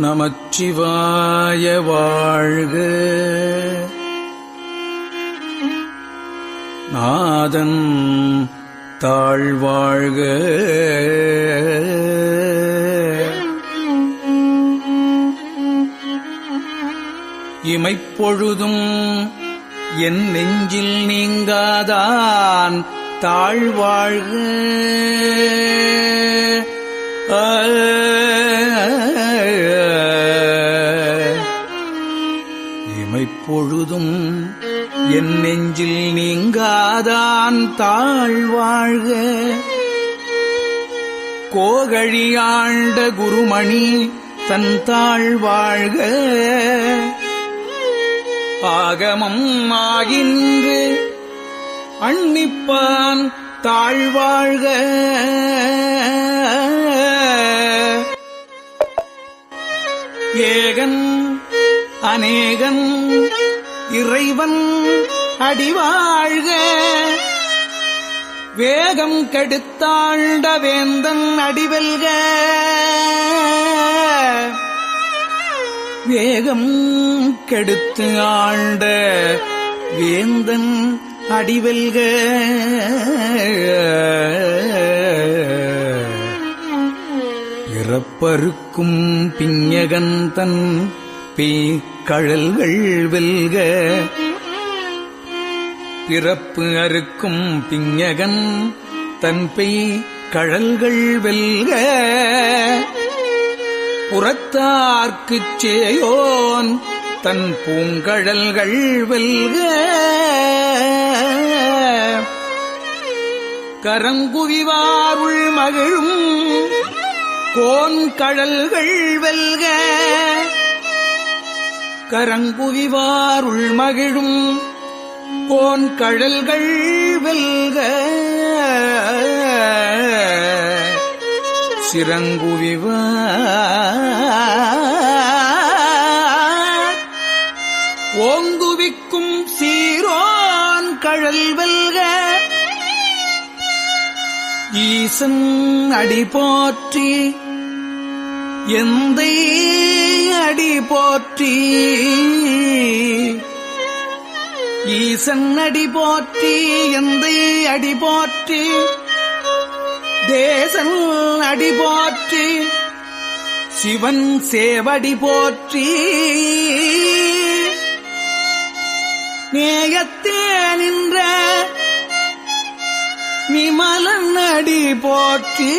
நமச்சிவாய வாழ்க. நாதன் தாழ்வாழ்க. இமைப்பொழுதும் என் நெஞ்சில் நீங்காதான் தாழ்வாழ்க. இமைப்பொழுதும் என் நெஞ்சில் நீங்காதான் தாழ்வாழ்க. கோகழியாண்ட குருமணி தன் தாழ்வாழ்க. ஆகமம் ஆகின்று அன்னிப்பான் தாழ்வாழ்க. ஏகன் அநேகன் இறைவன் அடிவாழ்க. வேகம் கெடுத்தாண்ட வேந்தன் அடிவெல்க. வேகம் கெடுத்து ஆண்ட வேந்தன் அடிவெல்க. பிறப்பறுக்கும் பிஞகன் தன் பேய்கழல்கள் வெல்க. பிறப்பு அறுக்கும் பிஞகன் தன் பேய்கழல்கள் வெல்க. புறத்தார்க்குச் சேயோன் தன் பூங்கழல்கள் வெல்க. கரங்குவிவாருள் மகிழும் கோன்கழல்கள் வெல்க. கரங்குவிவாருள் மகிழும் கோன்கழல்கள் வெல்க. சிறங்குவிவார் ஓங்குவிக்கும் சீரோன் கழல் வெல்க. ஈசன் அடி போற்றி எந்தை அடி போற்றி. ஈசன் அடி போற்றி எந்தை அடி போற்றி. தேசன் அடி போற்றி சிவன் சேவடி போற்றி. நேயத்தே நின்ற நிமலன் அடி போற்றி.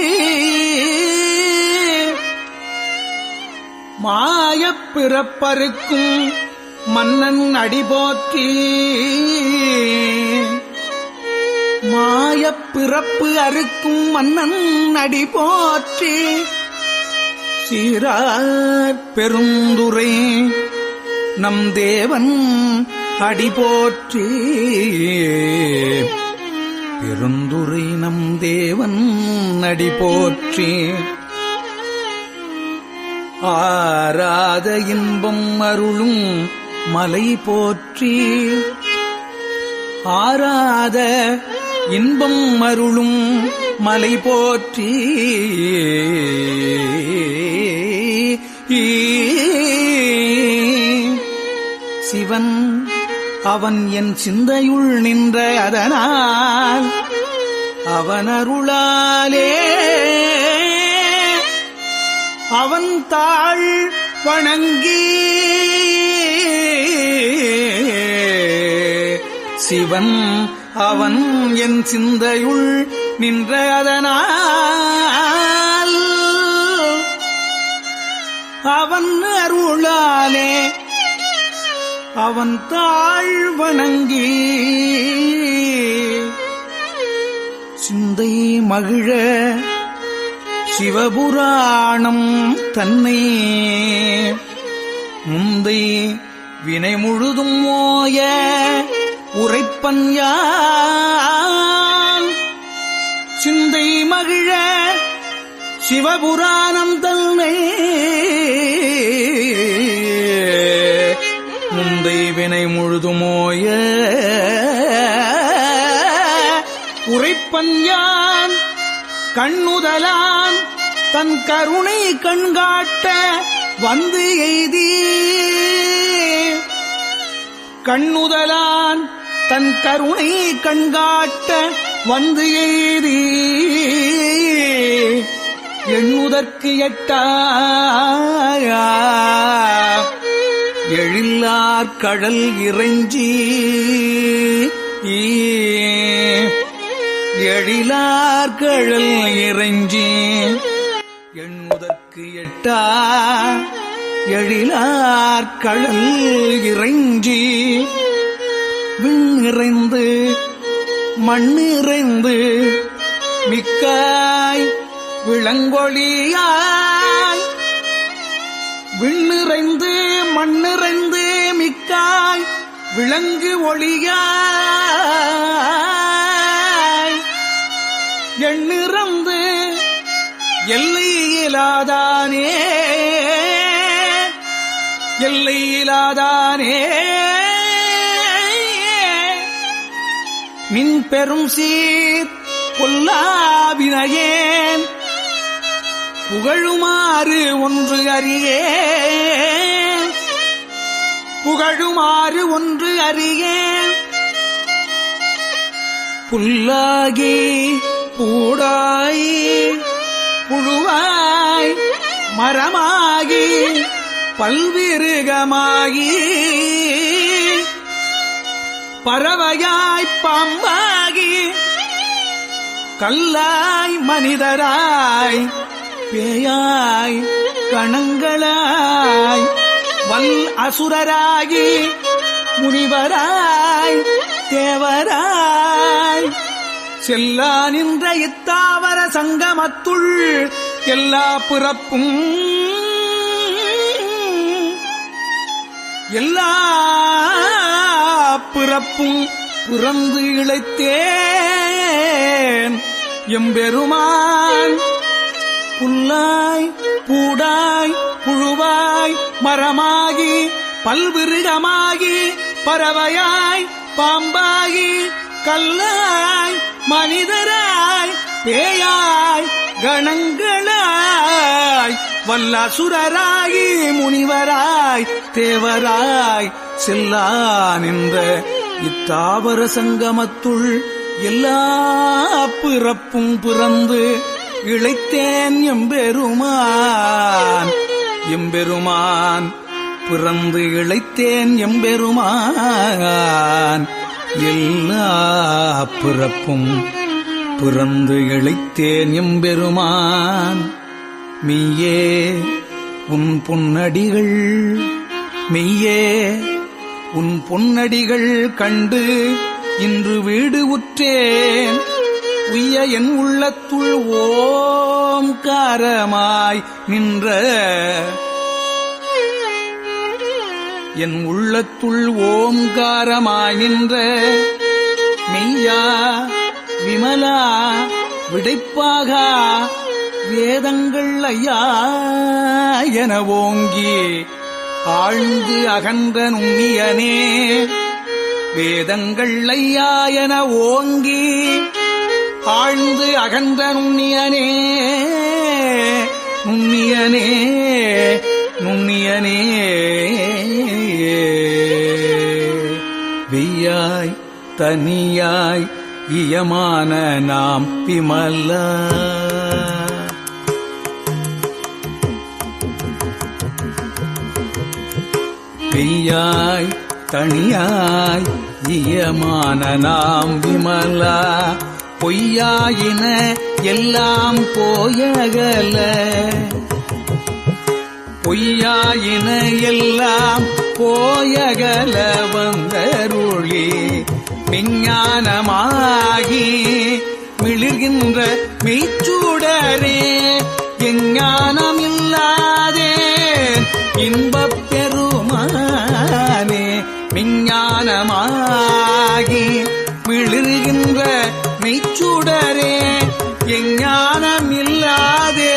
மாயப் பிறப்பறுக்கும் மன்னன் அடி போற்றி. மாயப் பிறப்பு அறுக்கும் மன்னன் அடி போற்றி. சீரார் பெருந்துரை நம் தேவன் அடி போற்றி. பெருந்துரை நம் தேவன் அடி போற்றி. ஆராத இன்பம் அருளும் மலை போற்றி. ஆராத இன்பம் அருளும் மலை போற்றி. சிவன் அவன் என் சிந்தையுள் நின்ற அதனால் அவன் அருளாலே அவன் தாழ் வணங்கி. சிவன் அவன் என் சிந்தையுள் நின்ற அதனால் அவன் அருளாலே அவன் தாழ் வணங்கி. சிந்தை மகிழ சிவபுராணம் தன்னை முந்தை வினை முழுதும் ஓய உரைப்பன் யான். சிந்தை மகிழ சிவபுராணம் தன்னை முந்தை வினை முழுதுமோய உரைப்பன் யான். கண்ணுதலான் தன் கருணை கண்காட்ட வந்து எய்தி கண்ணுதலான் தன் கருணை கண்காட்ட வந்து எய்தி எண்ணுதற்கு எட்டா எழில்லார் கடல் இறைஞ்சி எழிலார் கடல் இறைஞ்சி எண்ணுதற்கு எட்டா எழிலார் கடல் இறைஞ்சி விண் நிறைந்து மண் நிறைந்து மிக்காய் விளங்கொழியாய் விண்ணிறைந்து மண்ணிறைந்து மிக்காய் விளங்கு ஒளியாய் எண்ணிறந்து எல்லையிலாதானே எல்லையிலாதானே நின் பெரும் சீர் பொல்லாவினையேன் புகழுமாறு ஒன்று அறியேன் புகழுமாறு ஒன்று அறியேன் புல்லாகி பூடாய் புழுவாய் மரமாகி பல்விருகமாகி பறவையாய் பாம்பாகி கல்லாய் மனிதராய் பேயாய் கணங்களாய் வல் அசுரராகி முனிவராய் தேவராய் செல்லா நின்ற இத்தாவர சங்கமத்துள் எல்லா பிறப்பும் எல்லா பிறப்பும் பிறந்து இழைத்தேன் எம்பெருமான் புல்லாய் பூடாய் புழுவாய் மரமாகி பல்விருகமாகி பறவையாய் பாம்பாகி கல்லாய் மனிதராய் பேயாய் கணங்களாய் வல்லசுரராகி முனிவராய் தேவராய் செல்லா நின்ற இத்தாவர சங்கமத்துள் எல்லா பிறப்பும் பிறந்து இழைத்தேன் எம்பெருமான் எம்பெருமான் பிறந்து இழைத்தேன் எம்பெருமான் எல்லா பிறப்பும் பிறந்து இழைத்தேன் எம்பெருமான் மெய்யே உன் பொன்னடிகள் மெய்யே உன் பொன்னடிகள் கண்டு இன்று வீடு உற்றேன் உய்ய என் உள்ளத்துள் ஓம்காரமாய் நின்ற என் உள்ளத்துள் ஓம்காரமாய் நின்ற மெய்யா விமலா விடைப்பாகா வேதங்கள் ஐயா என ஓங்கி ஆழ்ந்து அகன்ற நுண்ணியனே வேதங்கள் ஐயா என ஓங்கி ஆழ்ந்து அகன்ற நுண்ணியனே நுண்ணியனே நுண்ணியனே வெய்யாய் தனியாய் இயமான நாம் விமலா வெய்யாய் தனியாய் இயமான நாம் விமலா பொய்யாயின எல்லாம் போயகல பொய்யாயின எல்லாம் போயகல வந்தருளி விஞ்ஞானமாகி மிளிர்கின்ற மெய்ச்சூடரே எஞ்ஞானம் இல்லாதே இன்பப் பெருமானே விஞ்ஞானமாகி மிளிர்கின்ற மெய்ச்சூடரே எஞ்ஞானம் இல்லாதே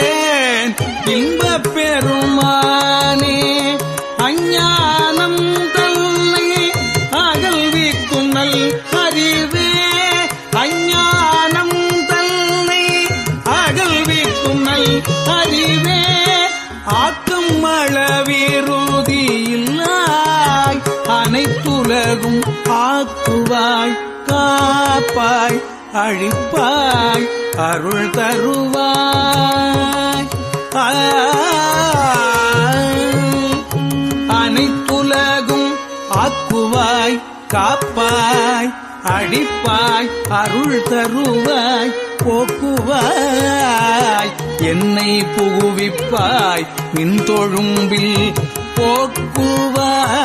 இன்பப் பெருமானே அஞ்ஞானம் தன்னை அகல்விக்கும் நல் அறிவே அஞ்ஞானம் தன்னை அகல்விக்கும் நல் அறிவே ஆக்கம் மழ விருதியில்லாய் அனைத்துலகும் ஆக்குவாய் காப்பாய் அழிப்பாய் அருள் தருவாய் அனைத்துலகும் ஆக்குவாய் காப்பாய் அடிப்பாய் அருள் தருவாய் போக்குவாய் என்னை புகுவிப்பாய் நின் தொழும்பில் போக்குவாய்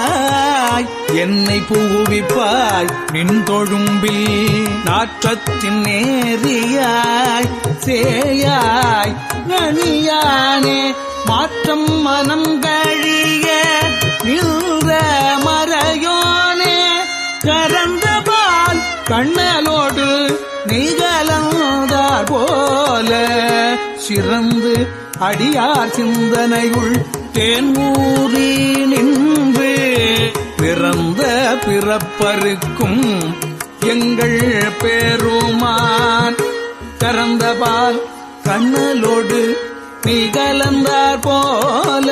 என்னை புகுவிப்பாய் நின் தொழும்பில் நாற்றத்தின் நேரியாய் சேயாய் கனியானே மாற்றம் மனம் கழிய நின்ற மறையோனே கரந்தபால் கண்ணலோடு நிகழ்ந்தார் போல சிறந்து அடியார் சிந்தனையுள் தேன்மூறி நின்று பிறந்த பிறப்பருக்கும் எங்கள் பெருமான் கரந்தபால் கண்ணலோடு நிகழ்ந்தார் போல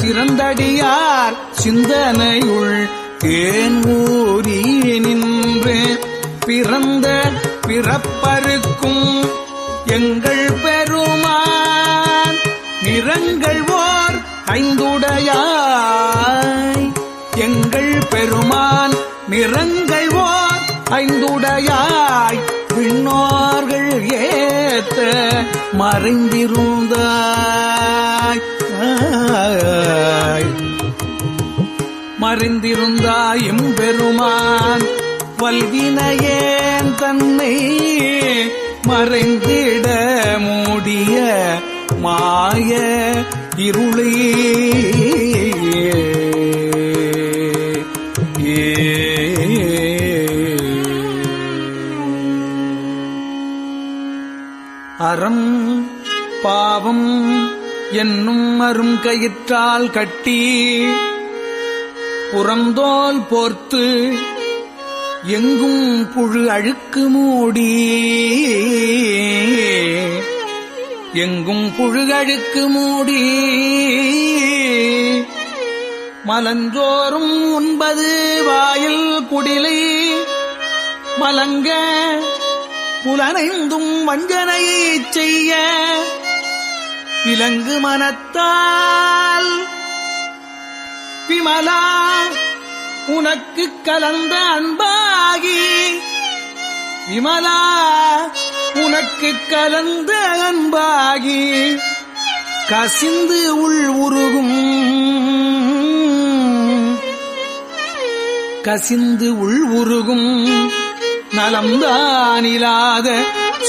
சிறந்தடியார் சிந்தனையுள் தேன்மூறி நின்று பிறந்த பிறப்பருக்கும் எங்கள் பெருமான் நிறங்கள் ஓர் ஐந்துடையாய் எங்கள் பெருமான் நிறங்கள் ஓர் ஐந்துடையாய் விண்ணோர்கள் ஏத்த மறைந்திருந்தாய் மறைந்திருந்தாய் எம்பெருமான் வல்வினையேன் தன்னை மறைந்திட மூடிய மாய இருளே அறம் பாவம் என்னும் அரும் கயிற்றால் கட்டி புறந்தோல் போர்த்து எங்கும் புழு அழுக்கு மூடி எங்கும் புழு அழுக்கு மூடி மலஞ்சோறும் 9 வாயில் குடிலை மலங்க புலனைந்தும் வஞ்சனையைச் செய்ய விலங்கு மனத்தால் விமலா உனக்கு கலந்த அன்பாகி விமலா உனக்கு கலந்த அன்பாகி கசிந்து உள் உருகும் கசிந்து உள் உருகும் நலம்தானிலாத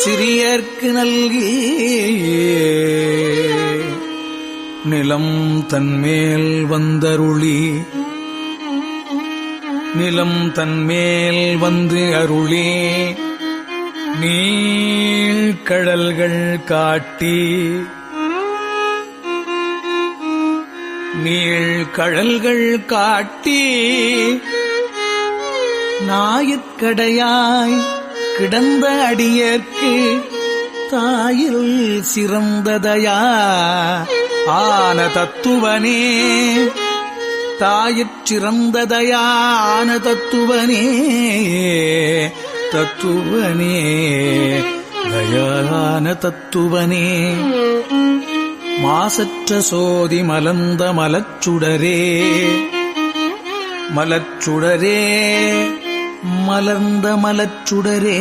சிறியர்க்கு நல்கி நிலம் தன்மேல் வந்தருளி நிலம் தன்மேல் வந்து அருளே நீழ்கடல்கள் காட்டி நீழ்கடல்கள் காட்டி நாயிற்கடையாய் கிடந்த அடியேற்கு தாயில் சிறந்ததையா ஆன தத்துவனே தாயிற் சிறந்ததையான தத்துவனே தத்துவனே தயான தத்துவனே மாசற்ற சோதி மலர்ந்த மலச்சுடரே மலச்சுடரே மலர்ந்த மலச்சுடரே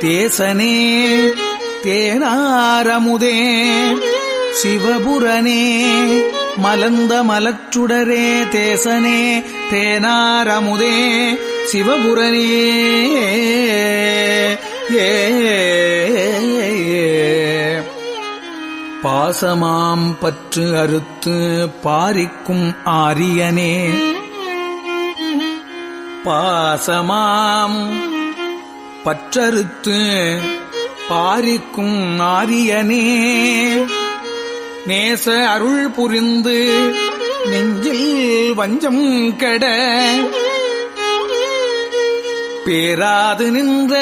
தேசனே தேனாரமுதே சிவபுரனே மலர்ந்த மலச்சுடரே தேசனே தேனாரமுதே சிவபுரனே பாசமாம் பற்று அறுத்து பாரிக்கும் ஆரியனே பாசமாம் பற்றறுத்து பாரிக்கும் ஆரியனே நேச அருள் புரிந்து நெஞ்சில் வஞ்சம் கெட பேராது நின்ற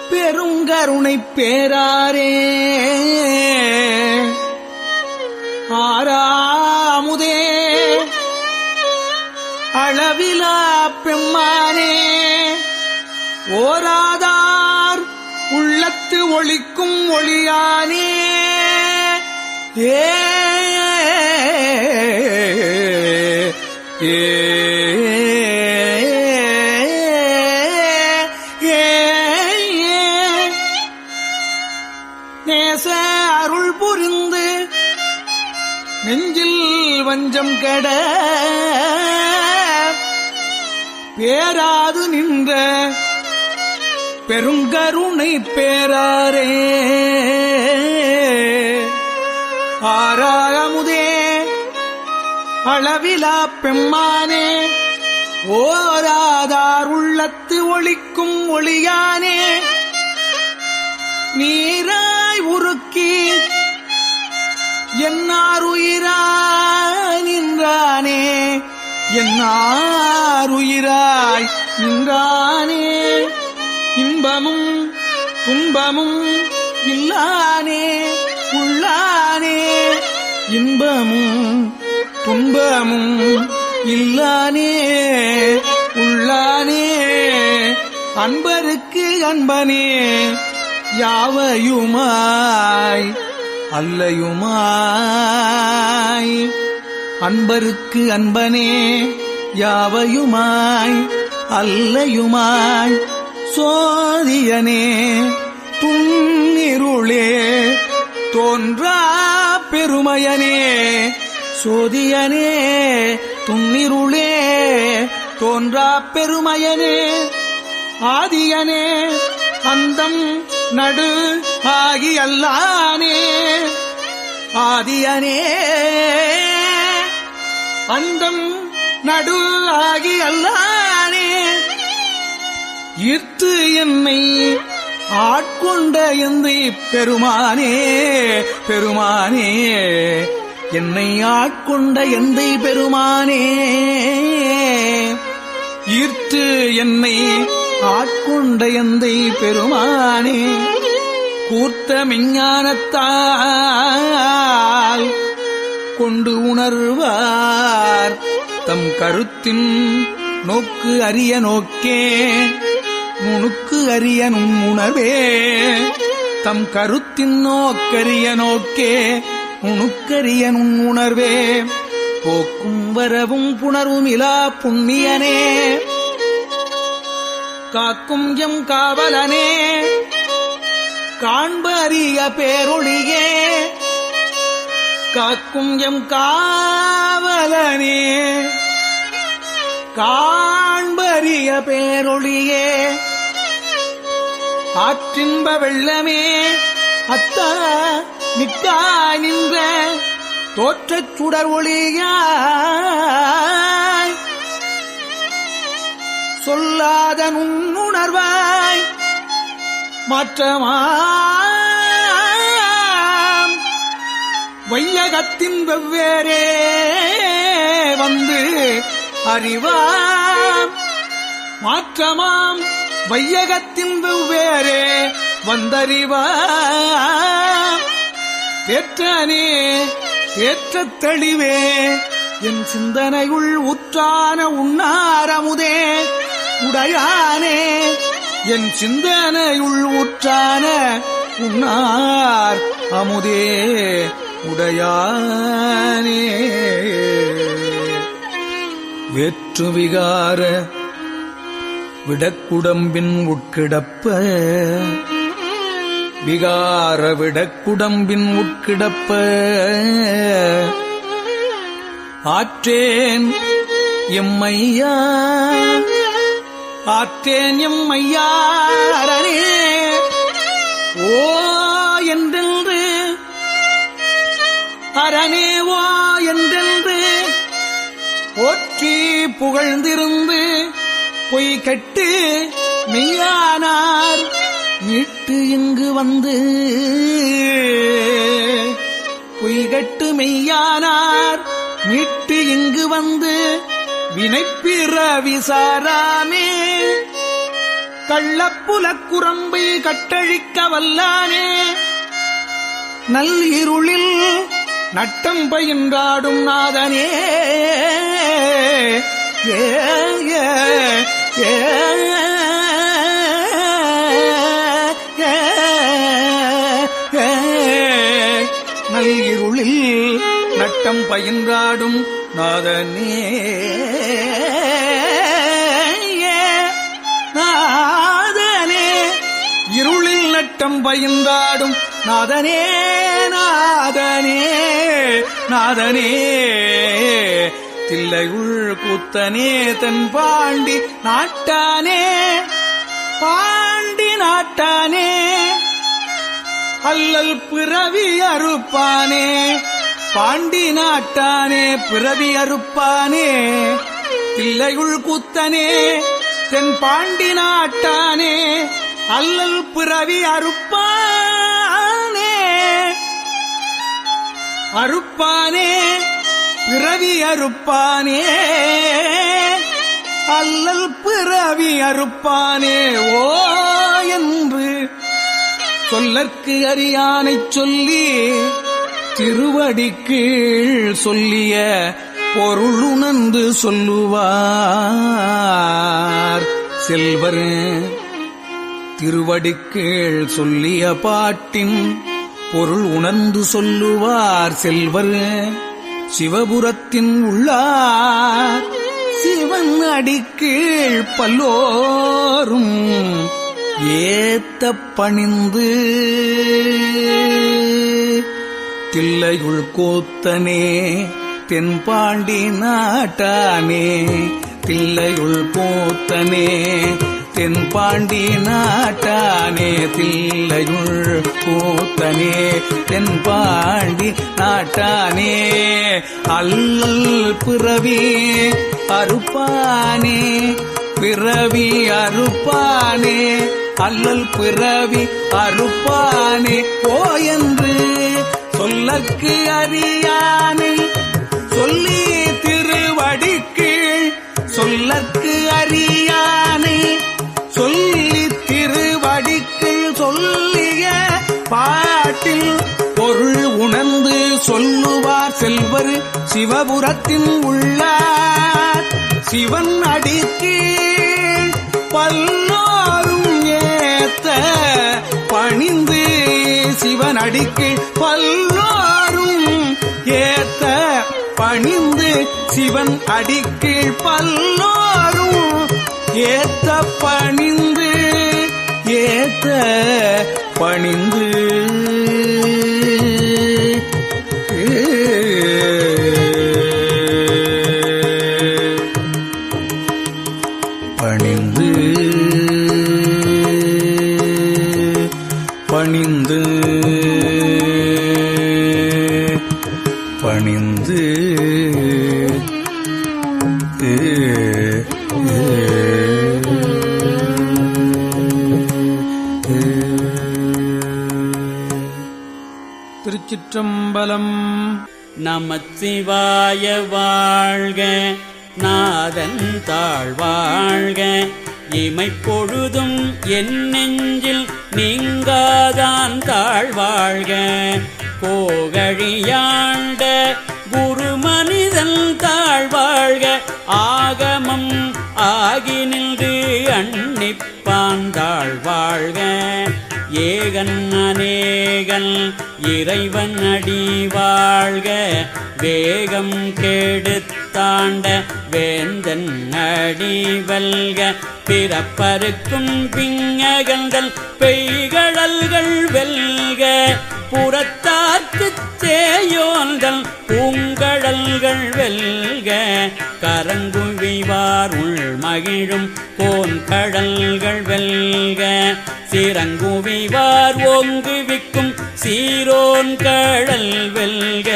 பெருங்கருணை பேராரே ஆறாமுதே அளவிலா பெம்மானே ஓராதார் உள்ளத்து ஒளிக்கும் ஒளியானே ஏ நேச அருள் புரிந்து நெஞ்சில் வஞ்சம் கெட பேராது நின்ற பெருங்கருணை பேராரே ஆறாமுதே அளவிலா பெம்மானே ஓராதார் உள்ளத்து ஒளிக்கும் ஒளியானே நீராய் உருக்கி என்னாருயிராய் நின்றானே என்னாருயிராய் நின்றானே இன்பமும் துன்பமும் இல்லானே உள்ளானே இன்பமும் துன்பமும் இல்லானே உள்ளானே அன்பருக்கு அன்பனே யாவையுமாய் அல்லையுமாய் அன்பருக்கு அன்பனே யாவையுமாய் அல்லையுமாய் சோதியனே துன்னிருளே தோன்றா பெருமையனே சோதியனே துன்னிருளே தோன்றா பெருமையனே ஆதியனே அந்தம் நடு ஆகி அல்லானே ஆதியனே அந்தம் நடு ஆகி அல்லானே ஈர்த்து என்னை ஆட்கொண்ட எந்தை பெருமானே பெருமானே என்னை ஆட்கொண்ட எந்தை பெருமானே ஈர்த்து என்னை ஆட்கொண்ட எந்தை பெருமானே கூர்த்த மெஞ்ஞானத்தால் கொண்டு உணர்வார் தம் கருத்தின் நோக்கு அரிய நோக்கே நுணுக்கு அரிய நுண்ணுணர்வே தம் கருத்தின் நோக்கரிய நோக்கே நுணுக்கரிய நுண்ணுணர்வே போக்கும் வரவும் புணர்வும் இலா புண்ணியனே காக்கும் எம் காவலனே காண்பரிய பேரொளியே காக்கும் எம் காவலனே காண்பரிய பேரொளியே ஆற்றின்ப வெள்ளமே அத்தா நிற்காய் நின்ற தோற்றச் சுடர் ஒளியாய் சொல்லாத நுண்ணுணர்வாய் மாற்றமாம் வையகத்தின் வெவ்வேறே வந்து அறிவாம் மாற்றமாம் வையகத்தின் வெவ்வேறே வந்தறிவாம் தேற்றனே தேற்றத் தெளிவே என் சிந்தனையுள் உற்றான உண்ணாரமுதே உடையானே என் சிந்தனையுள் உற்றான உண்ணார் அமுதே உடையானே வேற்று விகார விடக்குடம்பின் உட்கிடப்ப விகார விடக்குடம்பின் உட்கிடப்ப ஆற்றேன் எம்மையா ஆற்றேன் எம்மையாரனே ஓ என்றென்று அரணே ஓ என்றென்று போற்றி புகழ்ந்திருந்து பொய் கட்டு மெய்யானார் மீட்டு இங்கு வந்து பொய்கட்டு மெய்யானார் மீட்டு இங்கு வந்து வினைப்பிற விசாராமே கள்ளப்புலக்குரம்பை கட்டழிக்க வல்லானே நல் இருளில் நட்டம் பயின்றாடும் நாதனே ஏ ஏ ஏ நல் இருளில் நட்டம் பயின்றாடும் நாதனே நாதனே இருளில் நட்டம் பயின்றாடும் நாதனே நாதனே நாதனே தில்லையுள் கூத்தனே தென்பாண்டி நாட்டானே பாண்டி நாட்டானே அல்லல் பிறவி அறுப்பானே பாண்டி நாட்டானே பிறவி அறுப்பானே தில்லையுள் கூத்தனே தென் பாண்டி நாட்டானே அல்லல் பிறவி அறுப்பானே அறுப்பானே பிறவி அறுப்பானே அல்லல் பிறவி அறுப்பானே ஓ என்று சொல்லற்கு அறியானைச் சொல்லி திருவடிக்கீழ் சொல்லிய பொருளுணர்ந்து சொல்லுவார் செல்வர் திருவடிக்கீழ் சொல்லிய பாட்டின் பொருள் உணர்ந்து சொல்லுவார் செல்வர் சிவபுரத்தின் உள்ளார் சிவன் அடிக்கீழ் பல்லோரும் ஏத்த பணிந்து தில்லையுள் கூத்தனே தென்பாண்டி நாட்டானே தில்லையுள் கூத்தனே தென்பாண்டி நாட்டானே தில்லையுள் கூத்தனே தென்பாண்டி நாட்டானே அல்லல் பிறவி அறுப்பானே பிறவி அறுப்பானே அல்லல் பிறவி அறுப்பானே போயென்று சொல்லற்கு அறியானை சொல்லி திருவடிக்கீழ் சொல்லற்கு அறியானை சொல்லி திருவடிக்கீழ் சொல்லிய பாட்டில் பொருள் உணர்ந்து சொல்லுவார் செல்வர் சிவபுரத்தின் உள்ளார் சிவன் அடிக்கீழ் பல்லோரும் ஏத்த பணிந்து சிவன் அடிக்கீழ் பல்லோரும் ஏத்த பணிந்து சிவன் அடிக்கீழ் பல்லோரும் ஏத்த பணிந்து ஏத்த பணிந்து பணிந்து பணிந்து பணிந்து திருச்சிற்றம்பலம். நமச்சிவாய வாழ்க, நாதன் தாழ்வாழ்க, இமைப்பொழுதும் என் நெஞ்சில் நீங்காதான் தாழ்வாழ்க, கோகழியாண்ட குரு மனிதன் தாழ்வாழ்க, ஆகமம் ஆகி நின்று அன்னிப்பான் தாழ்வாழ்க, ஏகன் அநேகன் இறைவன் அடி வாழ்க, வேகம் கெடுத்தாண்ட வேந்தன் அடி வெல்க, பிறப்பருக்கும் பிங்ககங்கள் பெய்கடல்கள் வெல்க, புறத்தார்க்குச் சேயோன்கள் பூங்கடல்கள் வெல்க, கரங்குவிவார் உள் மகிழும் கோன்கடல்கள் வெல்க, சிறங்குவிவார் ஓங்குவிக்கும் சீரோன் கடல் வெல்க,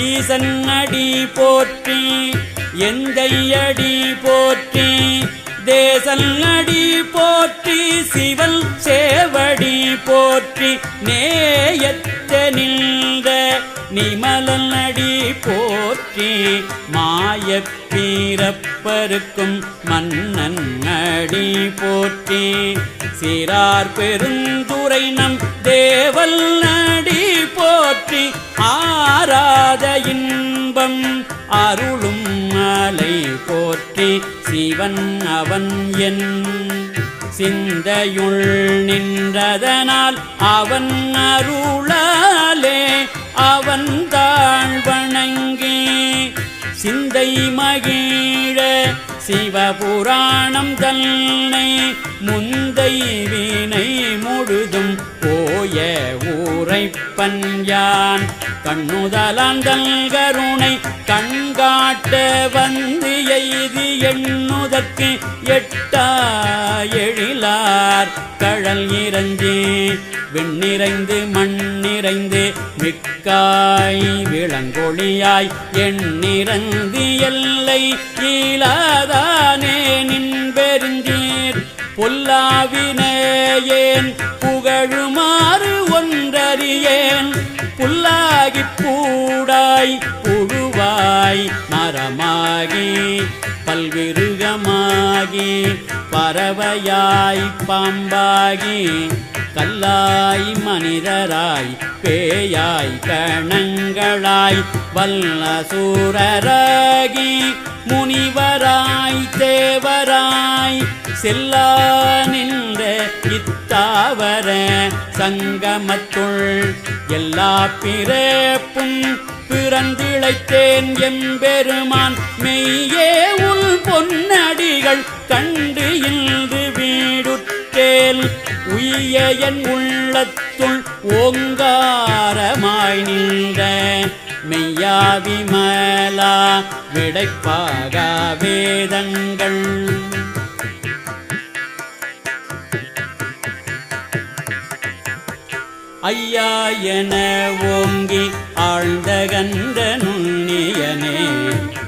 ஈசன் அடி போற்றி எந்தையடி போற்றி, தேசன் அடி போற்றி சிவன் சேவடி போற்றி, நேயத்த நின்ற நிமலன் அடி போற்றி மாயப் பிறப்பருக்கும் மன்னன் அடி போற்றி சீரார் பெருந்துரை நம் தேவல் அடி போற்றி ஆராத இன்பம் அருளும் மலை போற்றி சிவன் அவன் என் சிந்தையுள் நின்றதனால் அவன் அருளாலே அவன் தாழ் வணங்கி சிந்தை மகிழ சிவபுராணம் தன்னை முந்தை வினை முழுதும் போய ஊரைப்பன் யான் கண்ணுதலாந்தல் கருணை கண்காட்ட வந்து எய்தி எண்ணுதற்கு எட்டா எழிலார் கழல் இறஞ்சி விண்ணிறைந்து மண்ணிறைந்து மிக்காய் விளங்கொழியாய் எண்ணிறந்து எல்லை ஈலாதானே நின்பெருந்தீர் பொல்லாவினேன் புகழுமாறு ஒன்றறியேன் புல்லாகிப் பூடாய் புழுவாய் மரமாகி பல்விருகமாகி பறவையாய் பாம்பாகி கல்லாய் மனிதராய் பேயாய் கணங்களாய் வல்லசூரராகி முனிவராய் தேவராய் செல்லா நின்ற இத்தாவர சங்கமத்துள் எல்லா பிறப்பும் பிறந்திழைத்தேன் எம்பெருமான் மெய்யே உள் பொன்னடிகள் கண்டு இன்று வீடுற்றேல் உய்ய என் உள்ளத்துள் ஓங்காரமாய் நின்ற மெய்யா விமலா விடைப்பாக வேதங்கள் ஐயா என ஓங்கி ஆழ்ந்த கண்ட நுண்ணியனே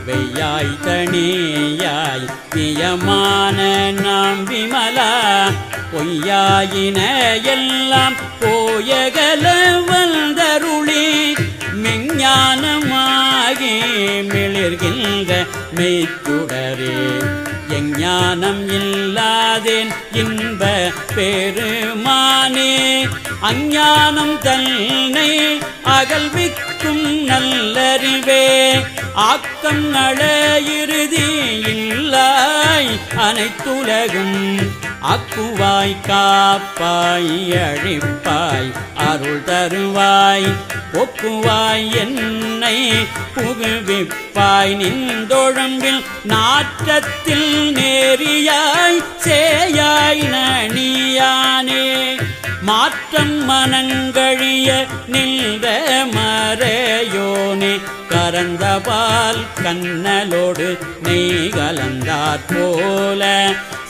வெய்யாய் தனியாய் பியமான நாம் விமலா பொய்யாயின எல்லாம் போயகல வந்தருளி மெஞ்ஞானமாகி மிளிர்கின்ற மெய்ச்சுடரே எஞ்ஞானம் இல்லாதேன் இன்ப பெருமானே அஞ்ஞானம் தன்னை அகல்விக்கும் நல்லறிவே ஆக்கம் நட இறுதி இல்லாய் அனைத்துலகும் அக்குவாய் காப்பாய் அழிப்பாய் அருள் தருவாய் ஒக்குவாய் என்னை புகுவிப்பாய் நின்றொழம்பில் நாற்றத்தில் நேரியாய் சேயாய் நனியானே மாற்றம் மனங்கழிய நின்ற மறையோனே கரந்தபால் கண்ணலோடு நெய் கலந்தாற் போல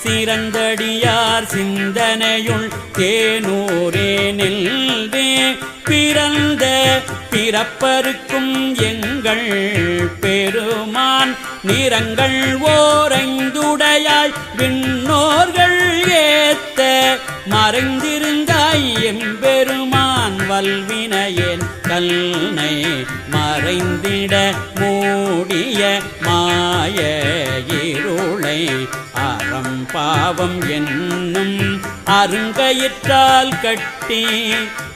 சிறந்தடியார் சிந்தனையுள் தேனூரே நின்றே பிறந்த பிறப்பருக்கும் எங்கள் பெருமான் நிறங்கள் ஓரைந்துடையாய் விண்ணோர்கள் ஏத்த மறைந்திருந்தாய் எம்பெருமான் வல்வினையேன் கல்னை மறைந்திட மூடிய மாய இருளை அறம் பாவம் என்னும் அருங்கயிற்றால் கட்டி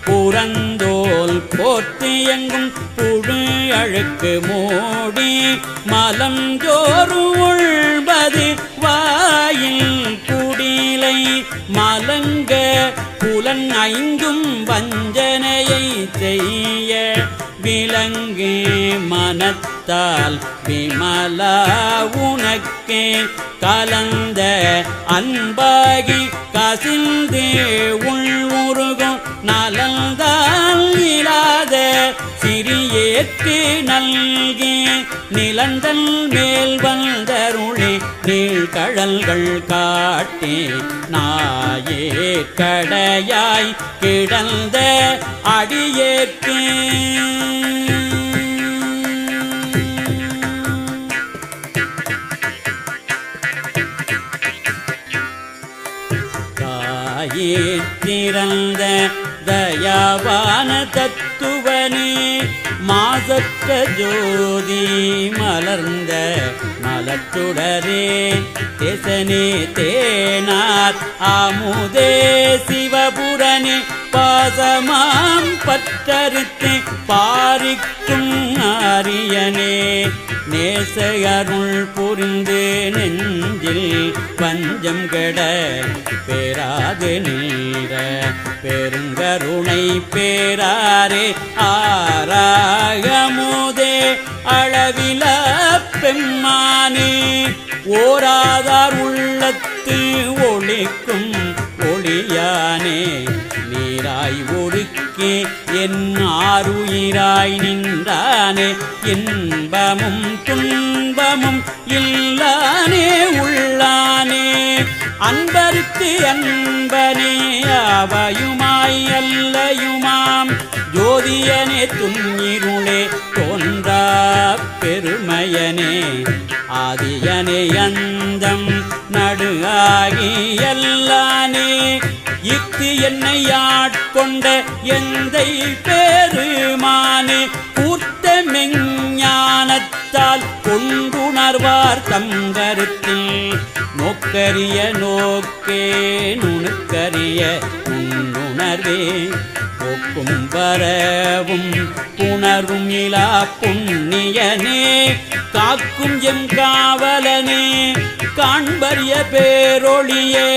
புறந்தோல் போர்த்து எங்கும் புழு அழுக்கு மூடி மலம் ஜோறு உள்பது வாயில் குடிலை மலங்க புலன் ஐந்தும் வஞ்சனையை செய்ய விலங்கு மனத்தால் விமலா உனக்கே கலந்த அன்பாகி கசிந்து உள்முருகும் நலந்தால் இல்லாத சிறியேற்கு நல்கி நிலந்தல் மேல் வந்தருளே நீழ்கழல்கள் காட்டி நாயே கடையாய் கிடந்த அடியேற்கு திறந்த தயாவான தத்துவனே மாசற்ற ஜோதி மலர்ந்த மலச்சுடரே தேசனே தேனார் அமுதே சிவபுரனே பாசமாம் பற்றறுத்து பாரிக்கும் ஆரியனே நேசகருள் புரிந்து நெஞ்சில் பஞ்சம் கெட பேராது நீர பெருங்கருணை பேராரே ஆராகமுதே அளவில பெம்மானே ஓராதார் உள்ளத்து ஒளிக்கும் ஒளியானே நீராய் ஒருக்கே என் ஆருயிராய் நின்றானே இன்பமும் துன்பமும் இல்லானே உள்ளானே அன்பருக்கு அன்பனே அவையுமாய் அல்லையுமாம் ஜோதியனே துன்னிருளே தோன்றா பெருமையனே ஆதியனே அந்தம் நடு ஆகி எல்லானே இத்து என்னை ஆட்கொண்ட எந்தை பெருமானே கூர்த்த மெஞ்ஞானத்தால் கொண்டுணர்வார் தங்கருத்தில் நோக்கரிய நோக்கே நுணுக்கரிய நுண்ணுணர்வே போக்கும் வரவும் புணர்வும் இலா புண்ணியனே காக்கும் எம் காவலனே காண்பரிய பேரொளியே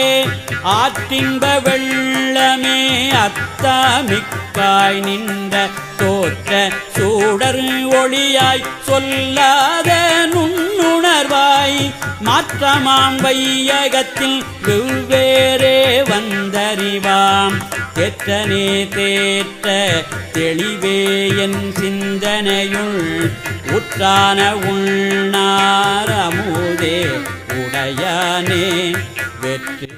ஆற்றின்ப வெள்ளமே அத்தாமிக்காய் நின்ற தோற்ற சூடர் ஒளியாய் சொல்லாத நுண்ணுணர்வாய் மாற்றமாம் வையகத்தில் வெவ்வேறே வந்தறிவாம் தேற்றனே தேற்ற தெளிவே என் சிந்தனையுள் உற்றான உள்நார் அமுதே உடையானே வெற்றி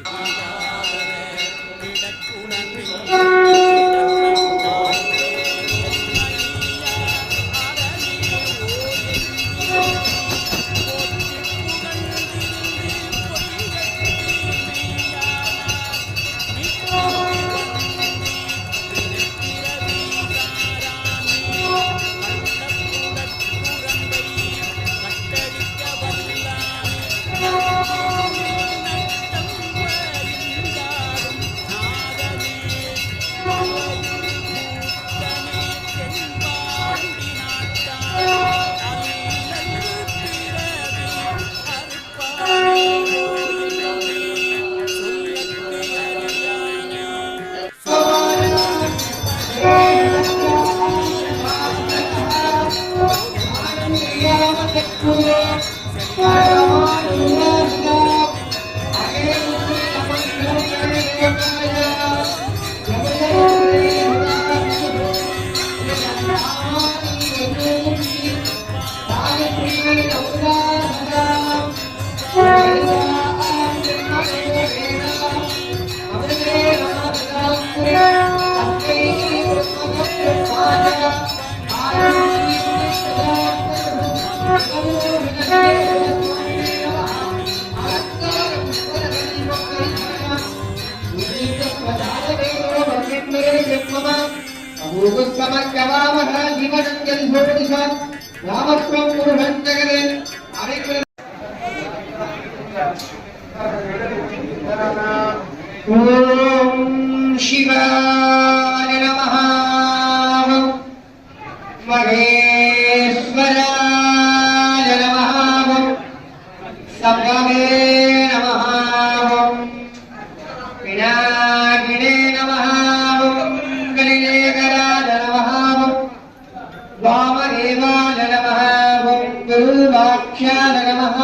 ஓம் சிவாய நமஹ மகேஸ்வராய நமஹ சப்தமே நமஹ விநாயகனே நமஹ கலிலேகராய நமஹ வாமதேவாய நமஹ குருவாக்ஷாய நமஹ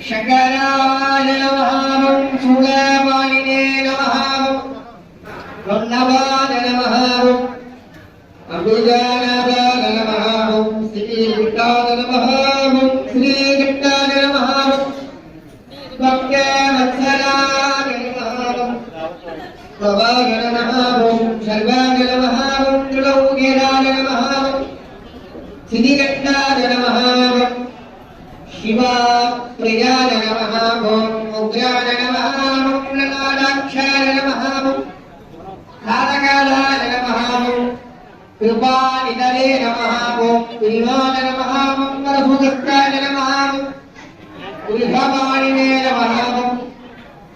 शंकराय नमः सूलवाणिने नमः वन्नवाय नमः अम्बिकानाथाय नमः श्रीकृष्णाय नमः श्रीकृष्णाय नमः भक्तवत्सलाय नमः भवाय नमः सर्वाय नमः त्रिलोक्याय नमः श्रीकृष्णाय नमः शिवा प्रियाय नमः उग्राय नमः नलाक्षाय नमः कालकालाय नमः कृपानिधये नमः ओम विल्वाय नमः ओम वरसुदत्ताय नमः उल्भवाणिने नमः ओम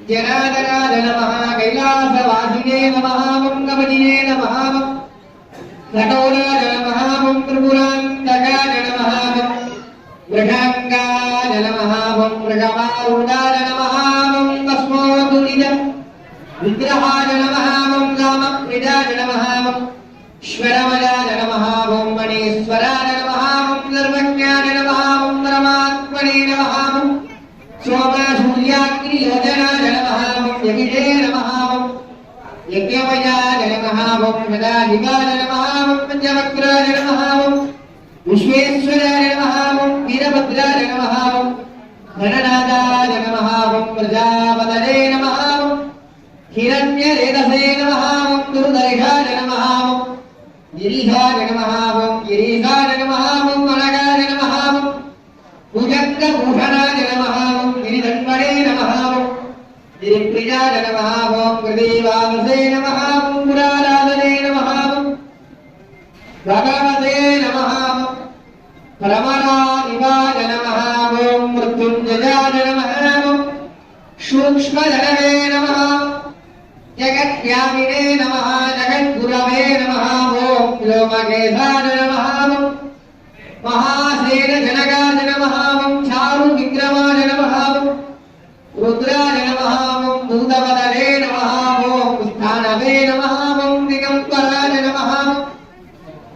जनादनाय नमः कैलासवासिने नमः ओम गमनिने नमः ओम घटोराय नमः ओम त्रिपुरान्तकाय नमः ओम वृषाङ्गाय नमः ओम वृषभारूढाय नमः ओम तस्मोदुनिज विग्रहाय नमः ओम कामप्रियाय नमः ओम ईश्वरमयाय नमः ओम मणीश्वराय नमः ओम सर्वज्ञाय नमः ओम परमात्मने नमः ओम सोमसूर्याग्नियोजनाय नमः ओम यमिषे नमः ओम यज्ञमयाय नमः ओम सदाशिवाय नमः ओम पंचवक्त्राय नमः ओम विश्वेश्वराय नमः ओम वीरभद्राय नमः ओम गणनादाय नमः ओम प्रजापतये नमः ओम हिरण्यरेतसे नमः ओम दुर्दर्शाय नमः ओम गिरीशाय नमः ओम गिरीशाय नमः ओम अनगाय नमः ओम भुजङ्गभूषणाय नमः ओम गिरिधन्वने नमः ओम गिरिप्रियाय नमः ओम हृदीवाससे नमः ओम पुराराधने नमः ओम भगवते नमः ओम परमराधिपाय नमः ओम मृत्युञ्जयाय नमः ओम सूक्ष्मधनवे नमः जगत्यामिने नमः जगद्गुरवे नमः ओम व्योमकेशाय नमः ओम महासेनजनकाय नमः ओम चारुविक्रमाय नमः ओम रुद्राय नमः ओम भूतपतये नमः ओम स्थानवे नमः ओम दिगम्बराय नमः ओम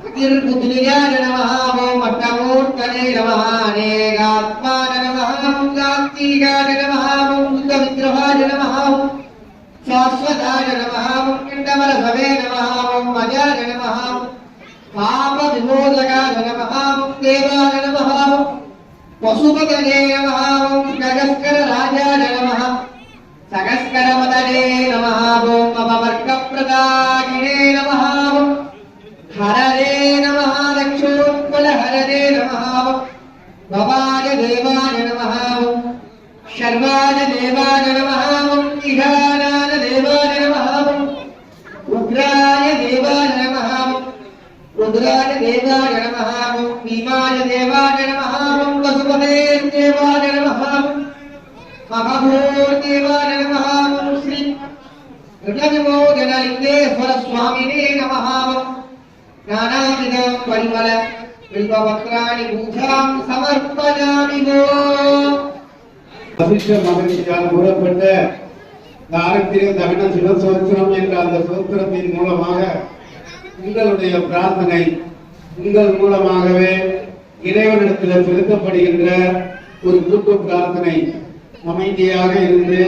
अतिर्बुद्धियाय नमः ओम अट्टमूर्तये नमः अनेकात्माय नमः ओम कार्तिकाय नमः ओम बुद्धविग्रहाय नमः ओम शाश्वताय नमः ओम पिण्डवरभवे नमः ओम अजाय नमः ओम पापविमोचकाय नमः ओम देवाय नमः ओम पशुपतये नमः ओम गगस्करराजाय नमः सहस्करमतये नमः ओम अपवर्गप्रदायिने नमः ओम हरये नमः दक्षोत्पलहरये नमः ओम भवाय देवाय नमः ओम शर्वाय देवाय नमः ओम ईशानाय देवाय नमः ओम रुद्राय देवाय नमः ओम रुद्राय देवाय नमः ओम भीमाय देवाय नमः ओम वसुपते देवाय नमः ओम महाभूर देवाय नमः ओम श्री ऋणविमोचनलिङ्गेश्वर स्वामिने नमः ओम नानाविधं परिमल बिल्वपत्राणि पूजां समर्पयामि வசிஷ்ட மகரிஷியால் கூறப்பட்ட தாரத்திரிய தகன சிவசோத்திரம் என்ற அந்த சோத்திரத்தின் மூலமாக உங்களுடைய பிரார்த்தனை உங்கள் மூலமாகவே இறைவனிடத்தில் செலுத்தப்படுகின்ற ஒரு கூட்டு பிரார்த்தனை அமைதியாக இருந்து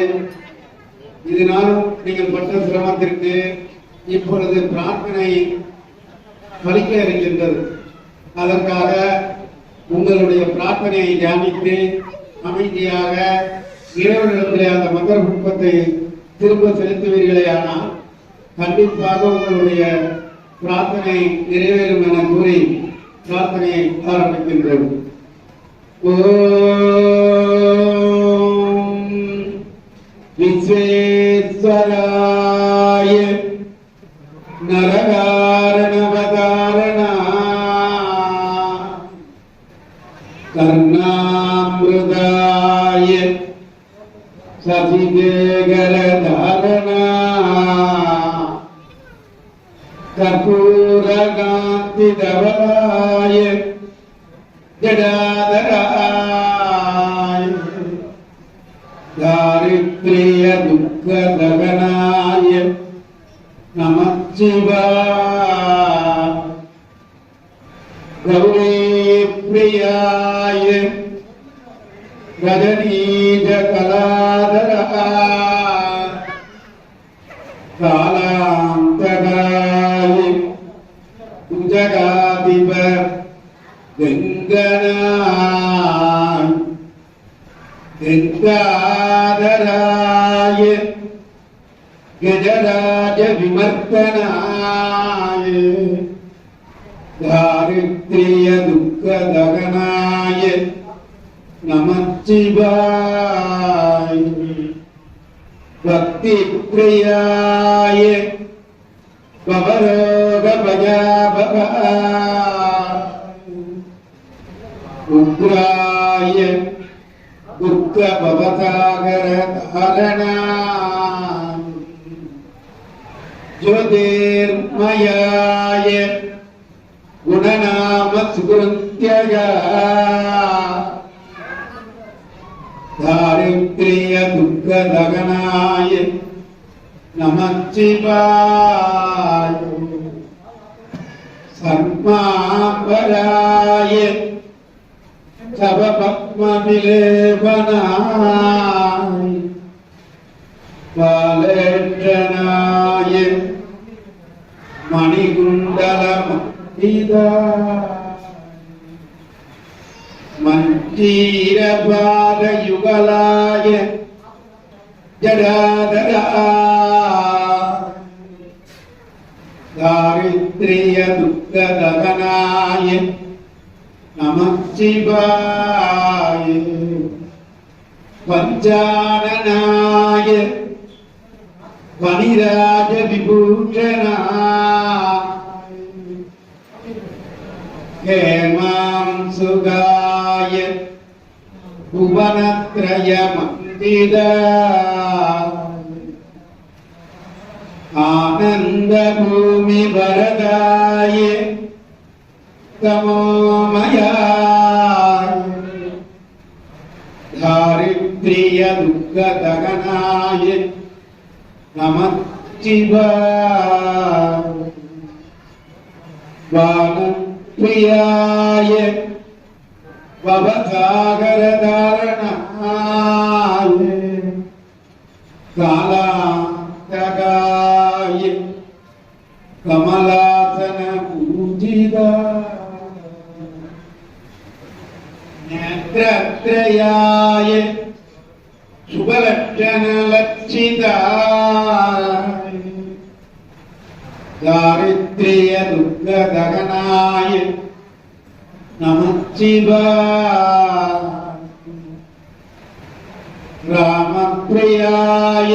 இதனாலும் நீங்கள் பட்ட சிரமத்திற்கு இப்பொழுது பிரார்த்தனை பலிக்க இருக்கின்றது. அதற்காக உங்களுடைய பிரார்த்தனையை தியானித்து அமைதியாக இறைவனிடத்திலே அந்த மந்திர புஷ்பத்தை திரும்ப செலுத்துவீர்களே ஆனால் கண்டிப்பாக உங்களுடைய பிரார்த்தனை நிறைவேறும் என கூறி பிரார்த்தனையை ஆரம்பிக்கின்றோம். ஓம் விஸ்வேஸ்வராய நரகாரணவதாரண கர்ணாமிருதாய சசிகேகரதாரண கர்ப்பூரகாந்திதவராய ஜடாதராய தாரித்ரிய துக்கதகனாய நமச்சிவாய கௌரி பிரியாய ரஜனீஜ கலாதராய காலாந்தகாய குஞ்சகாதிப கங்கனாய கங்காதராய கஜராஜ விமர்த்தனாய தாரித்ரிய துக்கதகனாய நமச்சிவாய பக்தி பிரியாய பவரோக பஜாப उग्राय दुःखभवसागरधारणाय ज्योतिर्मयाय गुणनामस्मृत्यय दारिद्र्य दुःखदगनाय नमः शिवाय सर्वांबराय शवपद्मविलेपनाय बालेक्षणाय मणिकुण्डलमण्डिताय मञ्जीरपादयुगलाय जडाधराय दारिद्र्य दुःखदगनाय नमः शिवाय पञ्चाननाय वनिराज विभूषणाय हेमांसुगाय भुवनत्रयमण्डिताय आनन्दभूमिवरदाय तमोमयाय दारिद्र्य दुःखदगनाय नमः शिवाय वानप्रियाय भवसागरधारणाय कालान्तकाय कमलासन पूजिताय नेत्रत्रयाय शुभलक्षणलक्षिताय दारिद्र्य दुःखदगनाय नमः शिवाय रामप्रियाय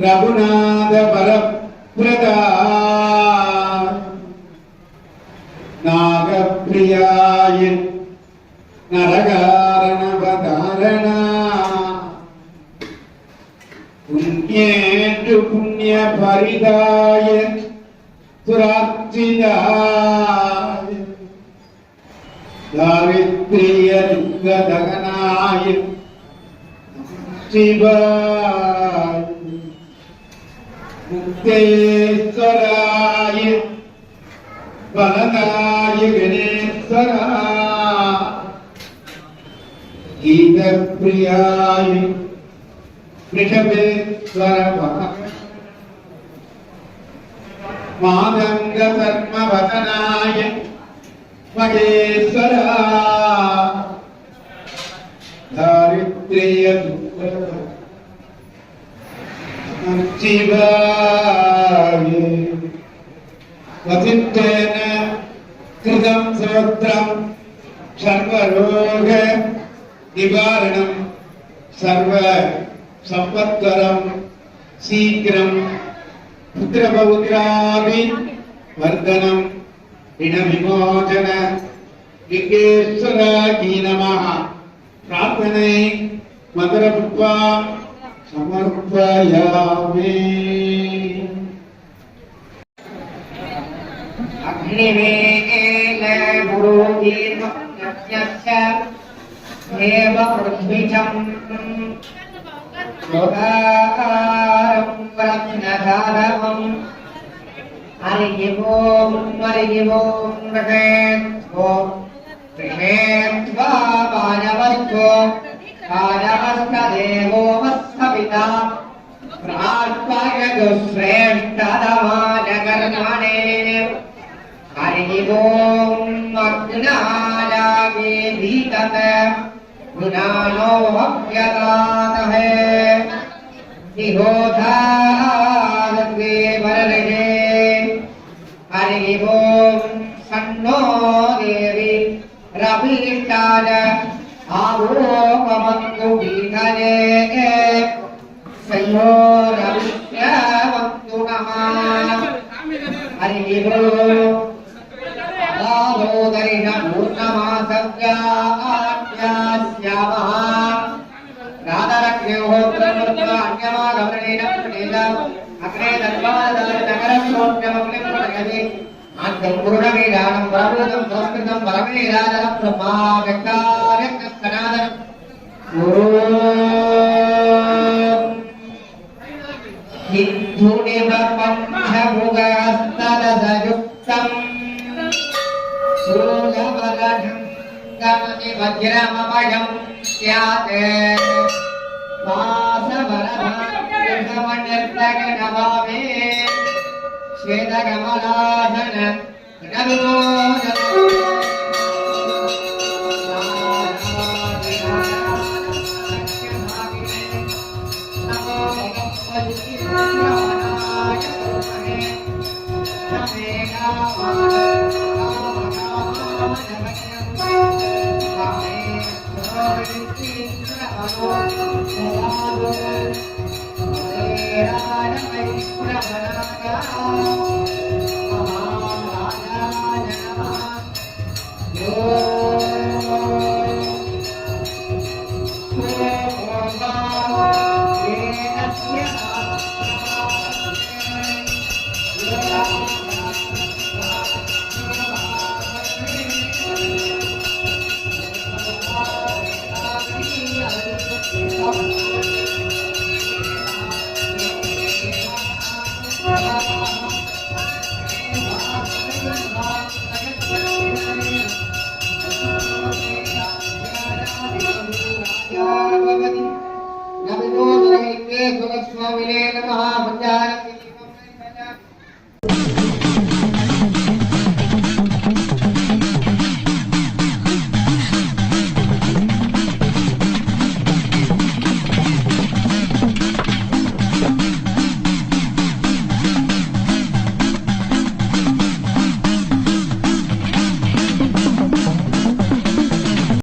रघुनाथ वरप्रदाय नागप्रियाय नरकारणवधारणाय पुण्येषु पुण्यफलिताय सुरार्चिताय दारिद्र्य दुःखदगनाय शिवाय मुक्तेश्वराय वरदाय गणेश्वराय गीतप्रियाय वृषभेश्वर मादंग धर्मवदनाय महेश्वराय दारिद्र्य शिवाय वसिष्ठेन कृतं स्तोत्रं सर्वरोग निवारणं सर्व संपत्करं शीघ्रं पुत्रपौत्राभि वर्धनं ऋणविमोचन विघ्नेश्वराय नमः प्रार्थने मधुरपुष्पा समर्पयामि अग्निवेगेन गुरुदीर्घस्य देव पृथ्वीजम् लोकाकारं रत्नधारमम् हरिः ओं रघेत्वो कृषेत्वा मानवस्त्वो कालहस्तदेवो वत्सपिता प्रार्थयतुश्रेष्ठतमानकर्मणे हरिः ओं अग्नायागे भीतत गुणानो अभ्यतातहे इहोधारगे वरलहे हरिः ओं सन्नो देवी रविष्टान आवोपमन्तु भीतरे संयोरविष्यवन्तु नमः हरिः ओं तमोदरिण पूर्णमासव्यास्यामः राधारग्निहोत्रमृत्वा अन्यमागमनेन प्रणेदम् अग्रे दर्वादानगरस्रोम्यमग्निं पठयति आन्तं पूर्णवीराणं प्रभूतं संस्कृतं परमेराजनं ब्रह्मा व्यक्ताव्यक्तसनातनं हिन्दुनिवपञ्चमुगस्तदयुक्तम् सूर्यवरढं गमति वज्रममयं स्यात् वासवरधामनिर्तगणभावे श्वेतकमलासन स्वामिने नमः